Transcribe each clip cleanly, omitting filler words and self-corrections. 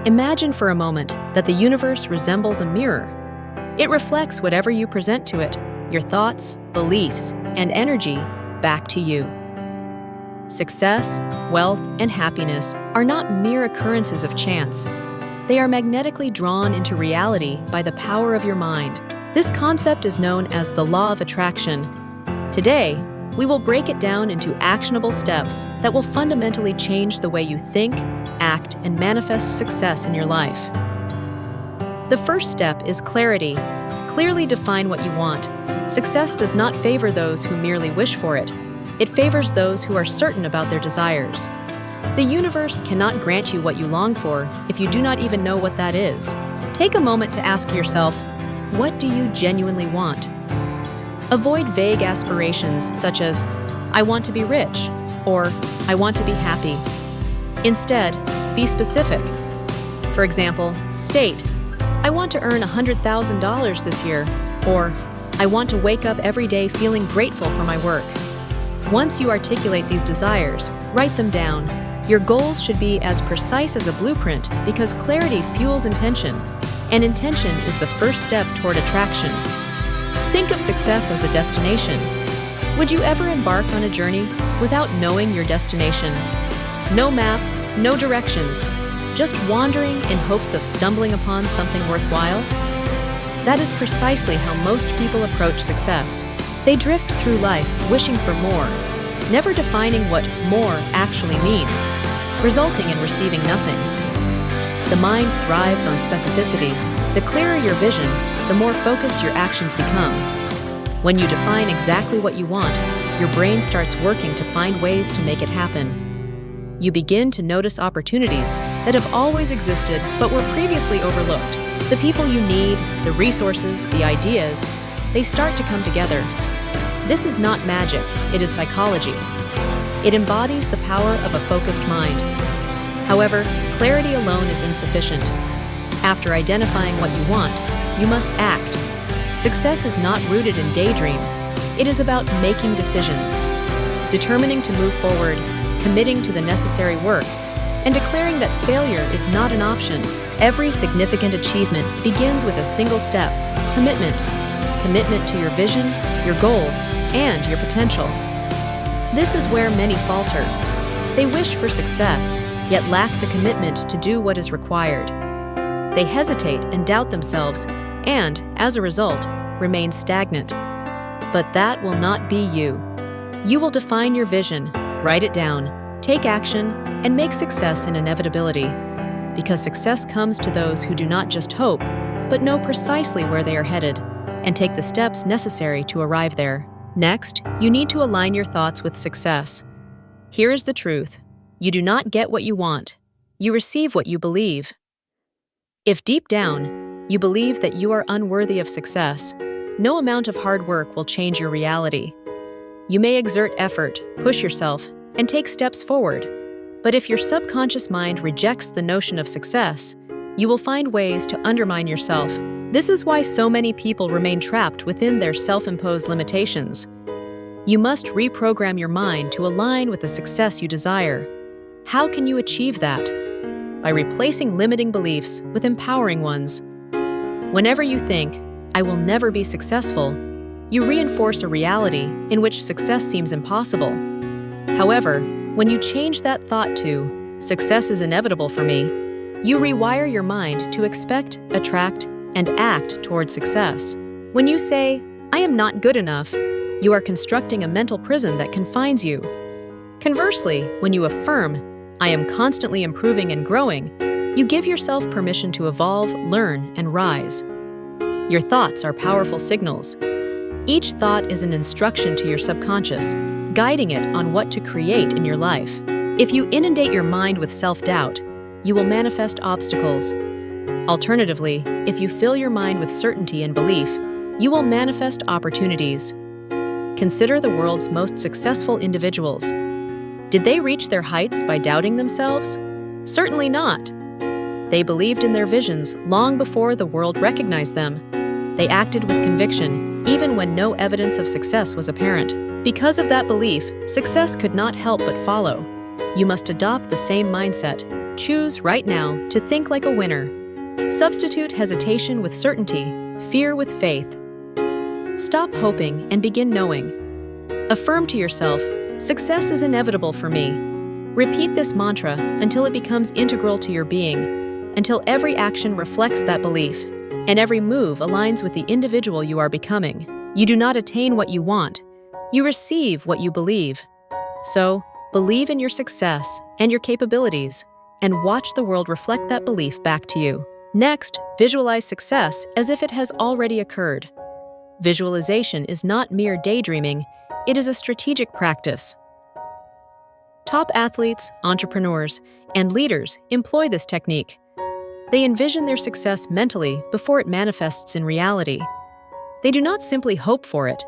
Imagine for a moment that the universe resembles a mirror. It reflects whatever you present to it, your thoughts, beliefs, and energy, back to you. Success, wealth, and happiness are not mere occurrences of chance. They are magnetically drawn into reality by the power of your mind. This concept is known as the law of attraction. Today, we will break it down into actionable steps that will fundamentally change the way you think, act, and manifest success in your life. The first step is clarity. Clearly define what you want. Success does not favor those who merely wish for it. It favors those who are certain about their desires. The universe cannot grant you what you long for if you do not even know what that is. Take a moment to ask yourself, what do you genuinely want? Avoid vague aspirations such as, I want to be rich, or I want to be happy. Instead, be specific. For example, state, I want to earn $100,000 this year, or I want to wake up every day feeling grateful for my work. Once you articulate these desires, write them down. Your goals should be as precise as a blueprint because clarity fuels intention, and intention is the first step toward attraction. Think of success as a destination. Would you ever embark on a journey without knowing your destination? No map, no directions, just wandering in hopes of stumbling upon something worthwhile? That is precisely how most people approach success. They drift through life wishing for more, never defining what more actually means, resulting in receiving nothing. The mind thrives on specificity. The clearer your vision, the more focused your actions become. When you define exactly what you want, your brain starts working to find ways to make it happen. You begin to notice opportunities that have always existed but were previously overlooked. The people you need, the resources, the ideas, they start to come together. This is not magic, it is psychology. It embodies the power of a focused mind. However, clarity alone is insufficient. After identifying what you want, you must act. Success is not rooted in daydreams. It is about making decisions, determining to move forward, committing to the necessary work, and declaring that failure is not an option. Every significant achievement begins with a single step: commitment. Commitment to your vision, your goals, and your potential. This is where many falter. They wish for success, yet lack the commitment to do what is required. They hesitate and doubt themselves, and, as a result, remain stagnant. But that will not be you. You will define your vision, write it down, take action, and make success an inevitability. Because success comes to those who do not just hope, but know precisely where they are headed, and take the steps necessary to arrive there. Next, you need to align your thoughts with success. Here is the truth. You do not get what you want. You receive what you believe. If deep down, you believe that you are unworthy of success, no amount of hard work will change your reality. You may exert effort, push yourself, and take steps forward. But if your subconscious mind rejects the notion of success, you will find ways to undermine yourself. This is why so many people remain trapped within their self-imposed limitations. You must reprogram your mind to align with the success you desire. How can you achieve that? By replacing limiting beliefs with empowering ones. Whenever you think, I will never be successful, you reinforce a reality in which success seems impossible. However, when you change that thought to, success is inevitable for me, you rewire your mind to expect, attract, and act toward success. When you say, I am not good enough, you are constructing a mental prison that confines you. Conversely, when you affirm, I am constantly improving and growing, you give yourself permission to evolve, learn, and rise. Your thoughts are powerful signals. Each thought is an instruction to your subconscious, guiding it on what to create in your life. If you inundate your mind with self-doubt, you will manifest obstacles. Alternatively, if you fill your mind with certainty and belief, you will manifest opportunities. Consider the world's most successful individuals. Did they reach their heights by doubting themselves? Certainly not. They believed in their visions long before the world recognized them. They acted with conviction, even when no evidence of success was apparent. Because of that belief, success could not help but follow. You must adopt the same mindset. Choose right now to think like a winner. Substitute hesitation with certainty, fear with faith. Stop hoping and begin knowing. Affirm to yourself, success is inevitable for me. Repeat this mantra until it becomes integral to your being, until every action reflects that belief, and every move aligns with the individual you are becoming. You do not attain what you want. You receive what you believe. So, believe in your success and your capabilities, and watch the world reflect that belief back to you. Next, visualize success as if it has already occurred. Visualization is not mere daydreaming, it is a strategic practice. Top athletes, entrepreneurs, and leaders employ this technique. They envision their success mentally before it manifests in reality. They do not simply hope for it.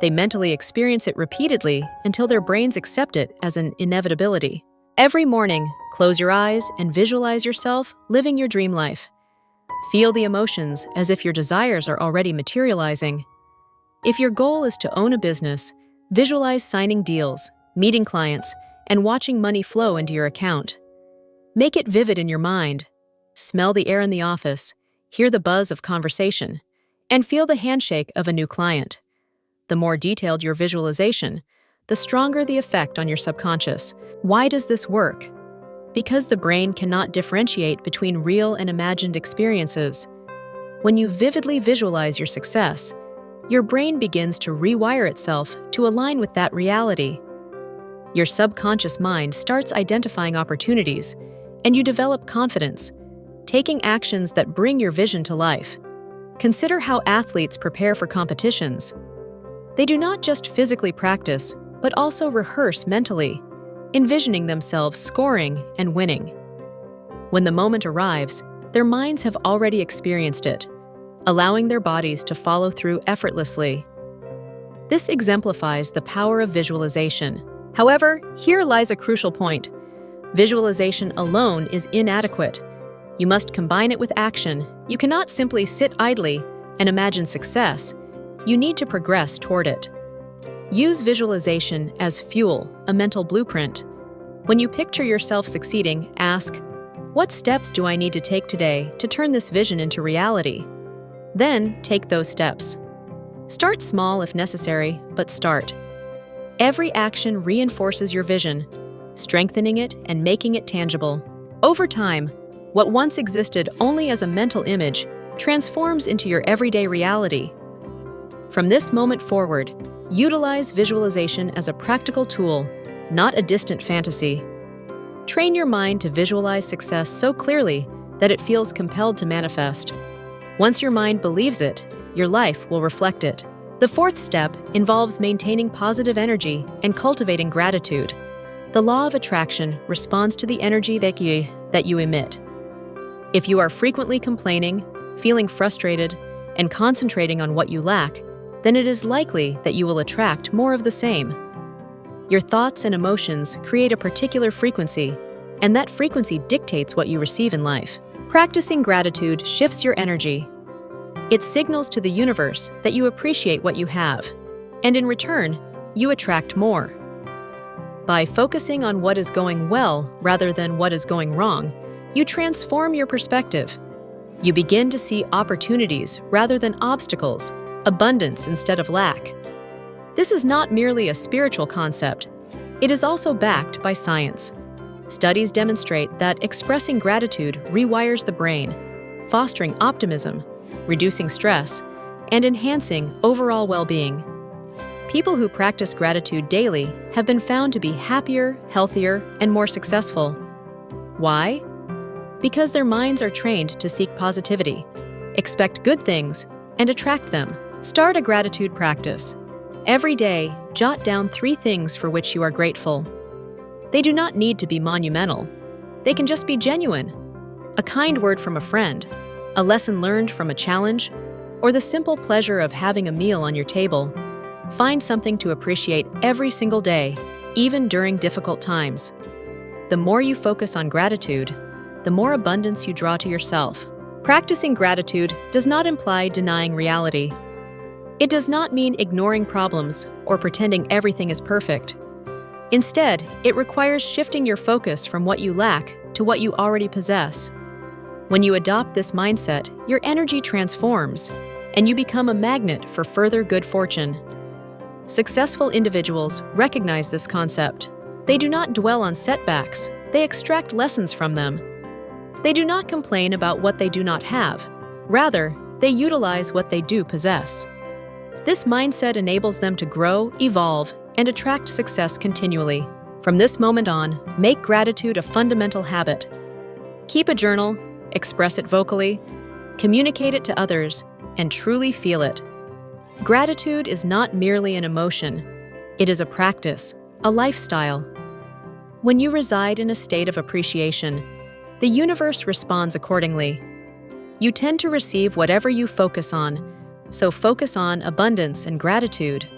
They mentally experience it repeatedly until their brains accept it as an inevitability. Every morning, close your eyes and visualize yourself living your dream life. Feel the emotions as if your desires are already materializing. If your goal is to own a business, visualize signing deals, meeting clients, and watching money flow into your account. Make it vivid in your mind. Smell the air in the office, hear the buzz of conversation, and feel the handshake of a new client. The more detailed your visualization, the stronger the effect on your subconscious. Why does this work? Because the brain cannot differentiate between real and imagined experiences. When you vividly visualize your success, your brain begins to rewire itself to align with that reality. Your subconscious mind starts identifying opportunities, and you develop confidence, taking actions that bring your vision to life. Consider how athletes prepare for competitions. They do not just physically practice, but also rehearse mentally, envisioning themselves scoring and winning. When the moment arrives, their minds have already experienced it, allowing their bodies to follow through effortlessly. This exemplifies the power of visualization. However, here lies a crucial point. Visualization alone is inadequate. You must combine it with action. You cannot simply sit idly and imagine success. You need to progress toward it. Use visualization as fuel, a mental blueprint. When you picture yourself succeeding, ask, what steps do I need to take today to turn this vision into reality? Then, take those steps. Start small if necessary, but start. Every action reinforces your vision, strengthening it and making it tangible. Over time, what once existed only as a mental image transforms into your everyday reality. From this moment forward, utilize visualization as a practical tool, not a distant fantasy. Train your mind to visualize success so clearly that it feels compelled to manifest. Once your mind believes it, your life will reflect it. The fourth step involves maintaining positive energy and cultivating gratitude. The law of attraction responds to the energy that you emit. If you are frequently complaining, feeling frustrated, and concentrating on what you lack, then it is likely that you will attract more of the same. Your thoughts and emotions create a particular frequency, and that frequency dictates what you receive in life. Practicing gratitude shifts your energy. It signals to the universe that you appreciate what you have, and in return, you attract more. By focusing on what is going well rather than what is going wrong, you transform your perspective. You begin to see opportunities rather than obstacles, abundance instead of lack. This is not merely a spiritual concept. It is also backed by science. Studies demonstrate that expressing gratitude rewires the brain, fostering optimism, reducing stress, and enhancing overall well-being. People who practice gratitude daily have been found to be happier, healthier, and more successful. Why? Because their minds are trained to seek positivity, expect good things, and attract them. Start a gratitude practice. Every day, jot down 3 things for which you are grateful. They do not need to be monumental. They can just be genuine. A kind word from a friend, a lesson learned from a challenge, or the simple pleasure of having a meal on your table. Find something to appreciate every single day, even during difficult times. The more you focus on gratitude, the more abundance you draw to yourself. Practicing gratitude does not imply denying reality. It does not mean ignoring problems or pretending everything is perfect. Instead, it requires shifting your focus from what you lack to what you already possess. When you adopt this mindset, your energy transforms, and you become a magnet for further good fortune. Successful individuals recognize this concept. They do not dwell on setbacks, they extract lessons from them. They do not complain about what they do not have. Rather, they utilize what they do possess. This mindset enables them to grow, evolve, and attract success continually. From this moment on, make gratitude a fundamental habit. Keep a journal, express it vocally, communicate it to others, and truly feel it. Gratitude is not merely an emotion. It is a practice, a lifestyle. When you reside in a state of appreciation, the universe responds accordingly. You tend to receive whatever you focus on, so focus on abundance and gratitude,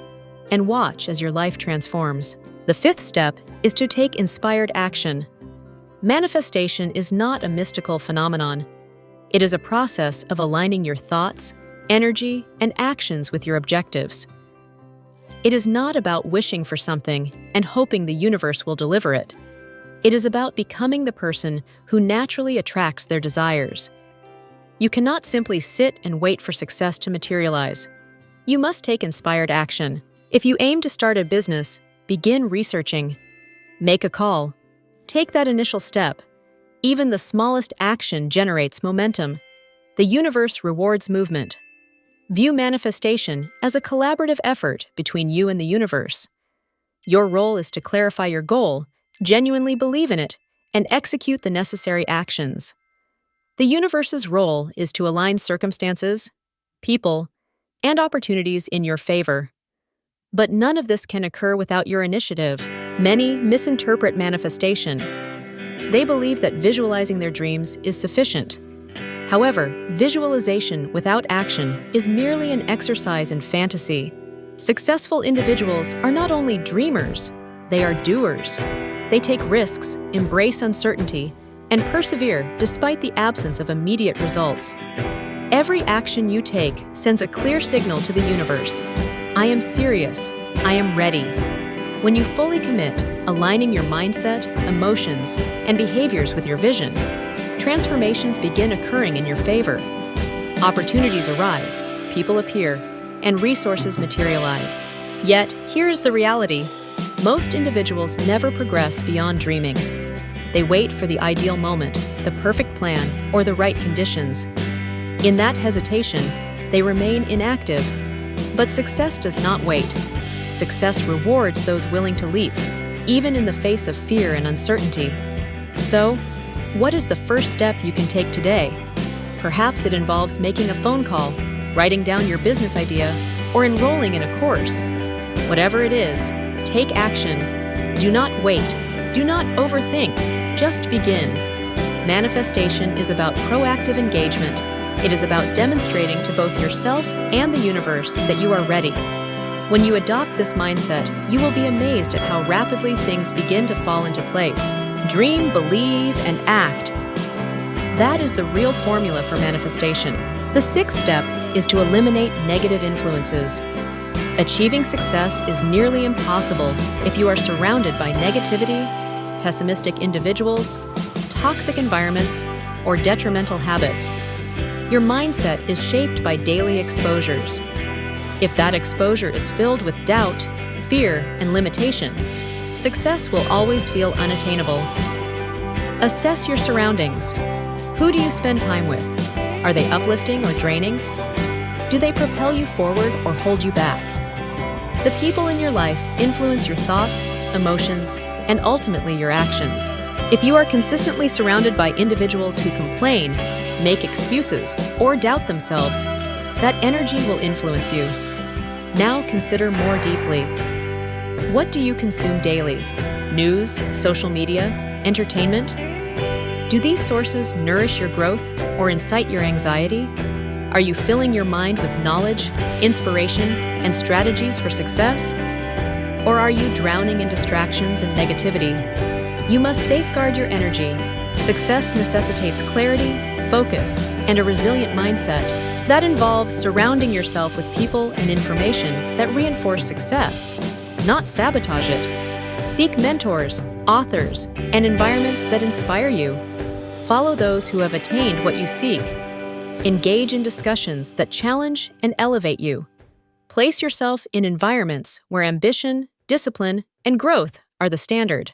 and watch as your life transforms. The fifth step is to take inspired action. Manifestation is not a mystical phenomenon. It is a process of aligning your thoughts, energy, and actions with your objectives. It is not about wishing for something and hoping the universe will deliver it. It is about becoming the person who naturally attracts their desires. You cannot simply sit and wait for success to materialize. You must take inspired action. If you aim to start a business, begin researching. Make a call. Take that initial step. Even the smallest action generates momentum. The universe rewards movement. View manifestation as a collaborative effort between you and the universe. Your role is to clarify your goal, genuinely believe in it, and execute the necessary actions. The universe's role is to align circumstances, people, and opportunities in your favor. But none of this can occur without your initiative. Many misinterpret manifestation. They believe that visualizing their dreams is sufficient. However, visualization without action is merely an exercise in fantasy. Successful individuals are not only dreamers, they are doers. They take risks, embrace uncertainty, and persevere despite the absence of immediate results. Every action you take sends a clear signal to the universe. I am serious. I am ready. When you fully commit, aligning your mindset, emotions, and behaviors with your vision, transformations begin occurring in your favor. Opportunities arise, people appear, and resources materialize. Yet, here is the reality. Most individuals never progress beyond dreaming. They wait for the ideal moment, the perfect plan, or the right conditions. In that hesitation, they remain inactive. But success does not wait. Success rewards those willing to leap, even in the face of fear and uncertainty. So, what is the first step you can take today? Perhaps it involves making a phone call, writing down your business idea, or enrolling in a course. Whatever it is, take action. Do not wait. Do not overthink. Just begin. Manifestation is about proactive engagement. It is about demonstrating to both yourself and the universe that you are ready. When you adopt this mindset, you will be amazed at how rapidly things begin to fall into place. Dream, believe, and act. That is the real formula for manifestation. The sixth step is to eliminate negative influences. Achieving success is nearly impossible if you are surrounded by negativity, pessimistic individuals, toxic environments, or detrimental habits. Your mindset is shaped by daily exposures. If that exposure is filled with doubt, fear, and limitation, success will always feel unattainable. Assess your surroundings. Who do you spend time with? Are they uplifting or draining? Do they propel you forward or hold you back? The people in your life influence your thoughts, emotions, and ultimately your actions. If you are consistently surrounded by individuals who complain, make excuses, or doubt themselves, that energy will influence you. Now consider more deeply. What do you consume daily? News, social media, entertainment? Do these sources nourish your growth or incite your anxiety? Are you filling your mind with knowledge, inspiration, and strategies for success? Or are you drowning in distractions and negativity? You must safeguard your energy. Success necessitates clarity, focus, and a resilient mindset. That involves surrounding yourself with people and information that reinforce success, not sabotage it. Seek mentors, authors, and environments that inspire you. Follow those who have attained what you seek. Engage in discussions that challenge and elevate you. Place yourself in environments where ambition, discipline, and growth are the standard.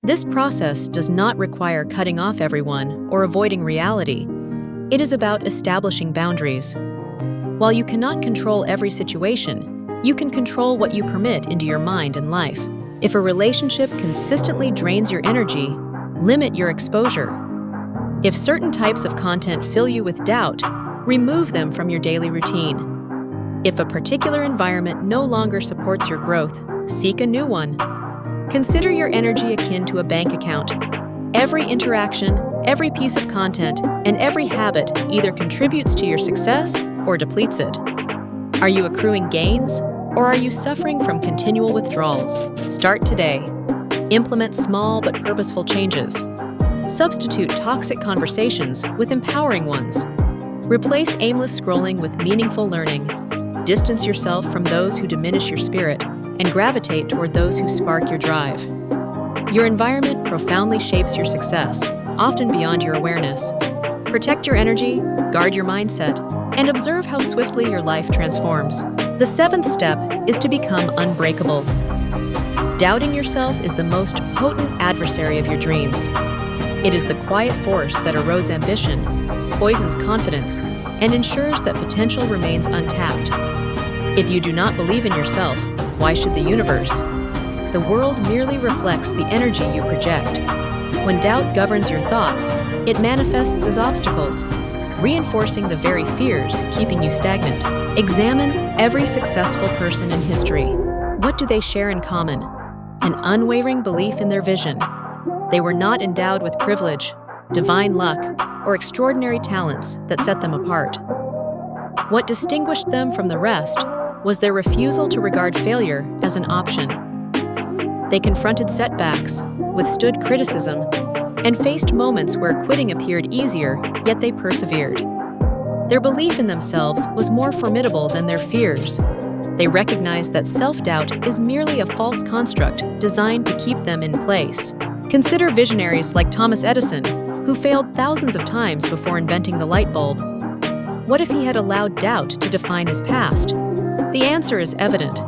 This process does not require cutting off everyone or avoiding reality. It is about establishing boundaries. While you cannot control every situation, you can control what you permit into your mind and life. If a relationship consistently drains your energy, limit your exposure. If certain types of content fill you with doubt, remove them from your daily routine. If a particular environment no longer supports your growth, seek a new one. Consider your energy akin to a bank account. Every interaction, every piece of content, and every habit either contributes to your success or depletes it. Are you accruing gains, or are you suffering from continual withdrawals? Start today. Implement small but purposeful changes. Substitute toxic conversations with empowering ones. Replace aimless scrolling with meaningful learning. Distance yourself from those who diminish your spirit and gravitate toward those who spark your drive. Your environment profoundly shapes your success, often beyond your awareness. Protect your energy, guard your mindset, and observe how swiftly your life transforms. The seventh step is to become unbreakable. Doubting yourself is the most potent adversary of your dreams. It is the quiet force that erodes ambition, poisons confidence, and ensures that potential remains untapped. If you do not believe in yourself, why should the universe? The world merely reflects the energy you project. When doubt governs your thoughts, it manifests as obstacles, reinforcing the very fears keeping you stagnant. Examine every successful person in history. What do they share in common? An unwavering belief in their vision. They were not endowed with privilege, divine luck, or extraordinary talents that set them apart. What distinguished them from the rest was their refusal to regard failure as an option. They confronted setbacks, withstood criticism, and faced moments where quitting appeared easier, yet they persevered. Their belief in themselves was more formidable than their fears. They recognized that self-doubt is merely a false construct designed to keep them in place. Consider visionaries like Thomas Edison, who failed thousands of times before inventing the light bulb. What if he had allowed doubt to define his past? The answer is evident.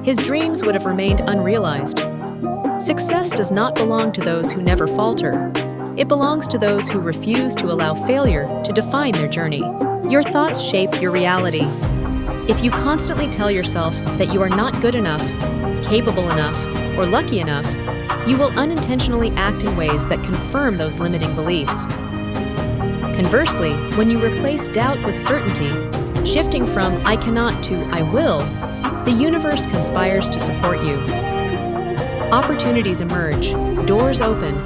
His dreams would have remained unrealized. Success does not belong to those who never falter. It belongs to those who refuse to allow failure to define their journey. Your thoughts shape your reality. If you constantly tell yourself that you are not good enough, capable enough, or lucky enough, you will unintentionally act in ways that confirm those limiting beliefs. Conversely, when you replace doubt with certainty, shifting from "I cannot" to "I will," the universe conspires to support you. Opportunities emerge, doors open,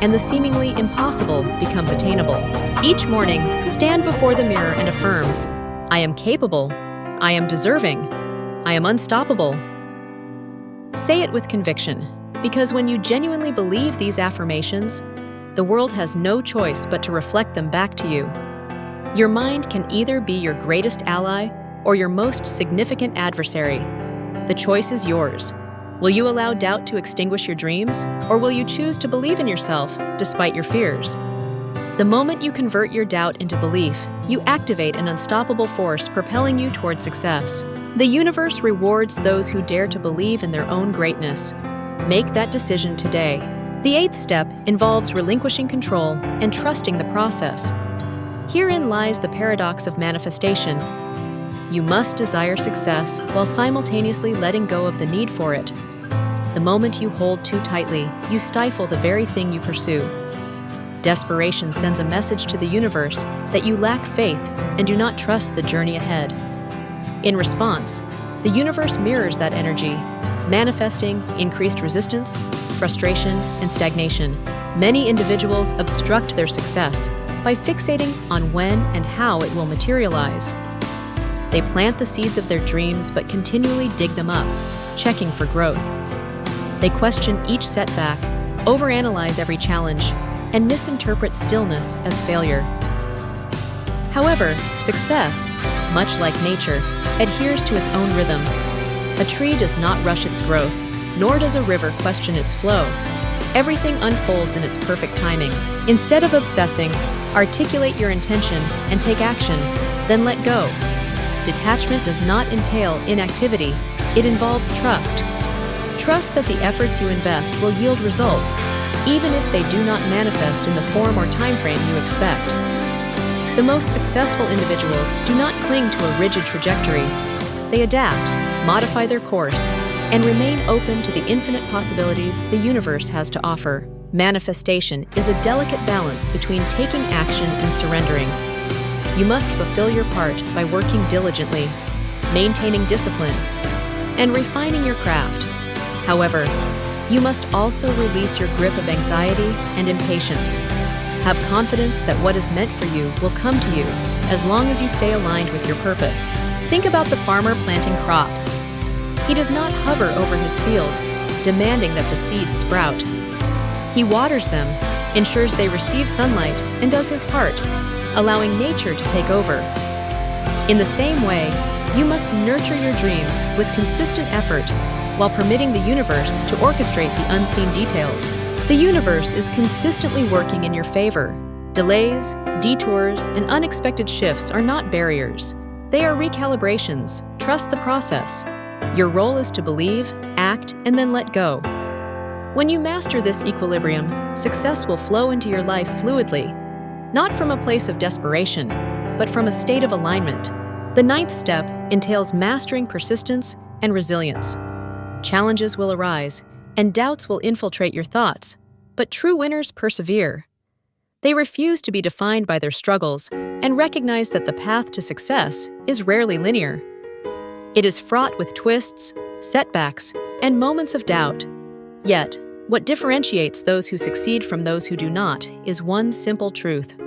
and the seemingly impossible becomes attainable. Each morning, stand before the mirror and affirm, "I am capable, I am deserving, I am unstoppable." Say it with conviction, because when you genuinely believe these affirmations, the world has no choice but to reflect them back to you. Your mind can either be your greatest ally or your most significant adversary. The choice is yours. Will you allow doubt to extinguish your dreams, or will you choose to believe in yourself despite your fears? The moment you convert your doubt into belief, you activate an unstoppable force propelling you toward success. The universe rewards those who dare to believe in their own greatness. Make that decision today. The eighth step involves relinquishing control and trusting the process. Herein lies the paradox of manifestation. You must desire success while simultaneously letting go of the need for it. The moment you hold too tightly, you stifle the very thing you pursue. Desperation sends a message to the universe that you lack faith and do not trust the journey ahead. In response, the universe mirrors that energy, manifesting increased resistance, frustration, and stagnation. Many individuals obstruct their success by fixating on when and how it will materialize. They plant the seeds of their dreams but continually dig them up, checking for growth. They question each setback, overanalyze every challenge, and misinterpret stillness as failure. However, success, much like nature, adheres to its own rhythm. A tree does not rush its growth, nor does a river question its flow. Everything unfolds in its perfect timing. Instead of obsessing, articulate your intention and take action, then let go. Detachment does not entail inactivity, it involves trust. Trust that the efforts you invest will yield results, even if they do not manifest in the form or timeframe you expect. The most successful individuals do not cling to a rigid trajectory. They adapt, modify their course, and remain open to the infinite possibilities the universe has to offer. Manifestation is a delicate balance between taking action and surrendering. You must fulfill your part by working diligently, maintaining discipline, and refining your craft. However, you must also release your grip of anxiety and impatience. Have confidence that what is meant for you will come to you as long as you stay aligned with your purpose. Think about the farmer planting crops. He does not hover over his field, demanding that the seeds sprout. He waters them, ensures they receive sunlight, and does his part, allowing nature to take over. In the same way, you must nurture your dreams with consistent effort while permitting the universe to orchestrate the unseen details. The universe is consistently working in your favor. Delays, detours, and unexpected shifts are not barriers. They are recalibrations. Trust the process. Your role is to believe, act, and then let go. When you master this equilibrium, success will flow into your life fluidly, not from a place of desperation, but from a state of alignment. The 9th step entails mastering persistence and resilience. Challenges will arise, and doubts will infiltrate your thoughts, but true winners persevere. They refuse to be defined by their struggles and recognize that the path to success is rarely linear. It is fraught with twists, setbacks, and moments of doubt. Yet, what differentiates those who succeed from those who do not is one simple truth: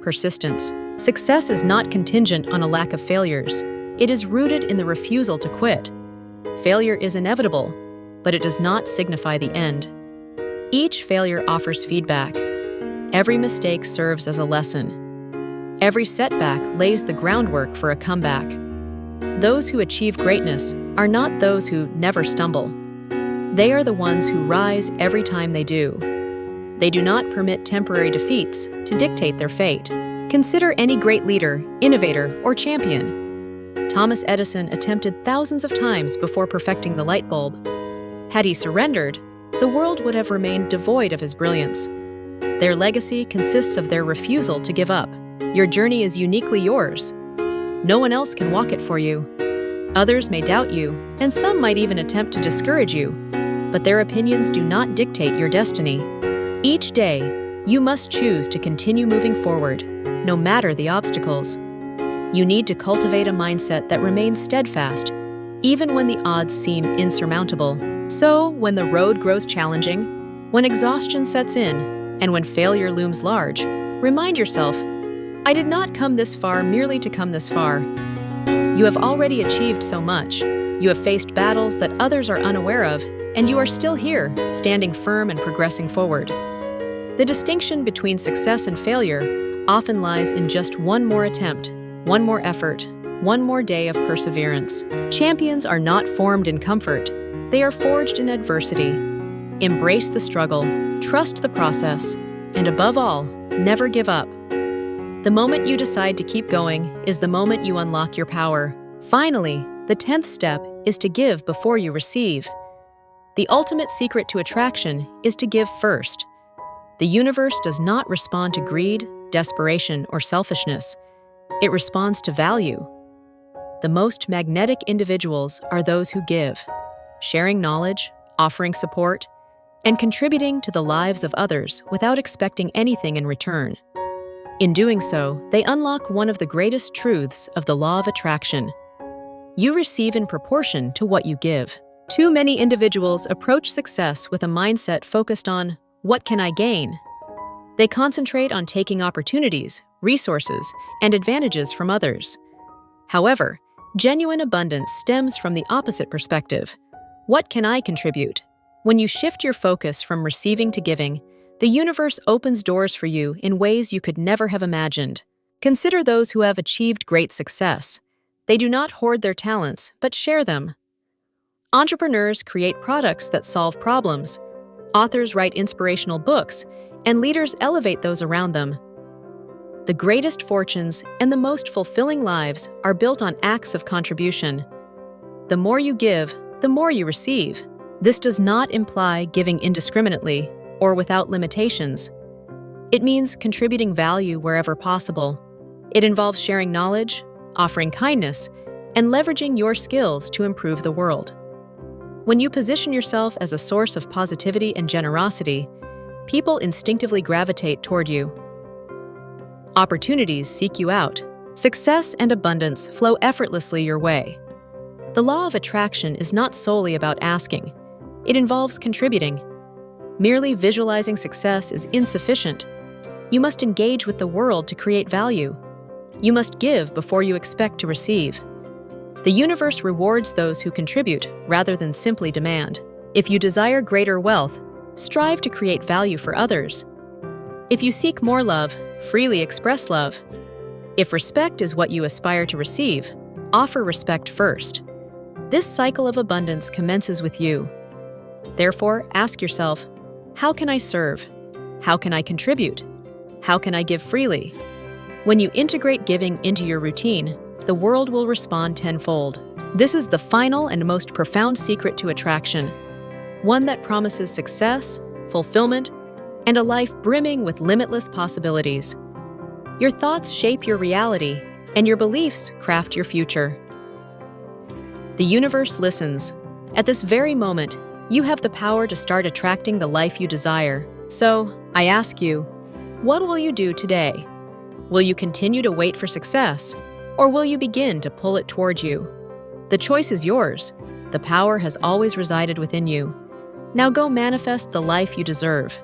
persistence. Success is not contingent on a lack of failures. It is rooted in the refusal to quit. Failure is inevitable, but it does not signify the end. Each failure offers feedback. Every mistake serves as a lesson. Every setback lays the groundwork for a comeback. Those who achieve greatness are not those who never stumble. They are the ones who rise every time they do. They do not permit temporary defeats to dictate their fate. Consider any great leader, innovator, or champion. Thomas Edison attempted thousands of times before perfecting the light bulb. Had he surrendered, the world would have remained devoid of his brilliance. Their legacy consists of their refusal to give up. Your journey is uniquely yours. No one else can walk it for you. Others may doubt you, and some might even attempt to discourage you, but their opinions do not dictate your destiny. Each day, you must choose to continue moving forward, no matter the obstacles. You need to cultivate a mindset that remains steadfast, even when the odds seem insurmountable. So, when the road grows challenging, when exhaustion sets in, and when failure looms large, remind yourself, I did not come this far merely to come this far. You have already achieved so much. You have faced battles that others are unaware of, and you are still here, standing firm and progressing forward. The distinction between success and failure often lies in just one more attempt, one more effort, one more day of perseverance. Champions are not formed in comfort. They are forged in adversity. Embrace the struggle, trust the process, and above all, never give up. The moment you decide to keep going is the moment you unlock your power. Finally, the 10th step is to give before you receive. The ultimate secret to attraction is to give first. The universe does not respond to greed, desperation, or selfishness. It responds to value. The most magnetic individuals are those who give, sharing knowledge, offering support, and contributing to the lives of others without expecting anything in return. In doing so, they unlock one of the greatest truths of the law of attraction. You receive in proportion to what you give. Too many individuals approach success with a mindset focused on, what can I gain? They concentrate on taking opportunities, resources, and advantages from others. However, genuine abundance stems from the opposite perspective. What can I contribute? When you shift your focus from receiving to giving, the universe opens doors for you in ways you could never have imagined. Consider those who have achieved great success. They do not hoard their talents, but share them. Entrepreneurs create products that solve problems. Authors write inspirational books, and leaders elevate those around them. The greatest fortunes and the most fulfilling lives are built on acts of contribution. The more you give, the more you receive. This does not imply giving indiscriminately or without limitations. It means contributing value wherever possible. It involves sharing knowledge, offering kindness, and leveraging your skills to improve the world. When you position yourself as a source of positivity and generosity, people instinctively gravitate toward you. Opportunities seek you out. Success and abundance flow effortlessly your way. The law of attraction is not solely about asking. It involves contributing. Merely visualizing success is insufficient. You must engage with the world to create value. You must give before you expect to receive. The universe rewards those who contribute rather than simply demand. If you desire greater wealth, strive to create value for others. If you seek more love, freely express love. If respect is what you aspire to receive, offer respect first. This cycle of abundance commences with you. Therefore, ask yourself, how can I serve? How can I contribute? How can I give freely? When you integrate giving into your routine, the world will respond tenfold. This is the final and most profound secret to attraction, one that promises success, fulfillment, and a life brimming with limitless possibilities. Your thoughts shape your reality, and your beliefs craft your future. The universe listens. At this very moment, you have the power to start attracting the life you desire. So, I ask you, what will you do today? Will you continue to wait for success, or will you begin to pull it toward you? The choice is yours. The power has always resided within you. Now go manifest the life you deserve.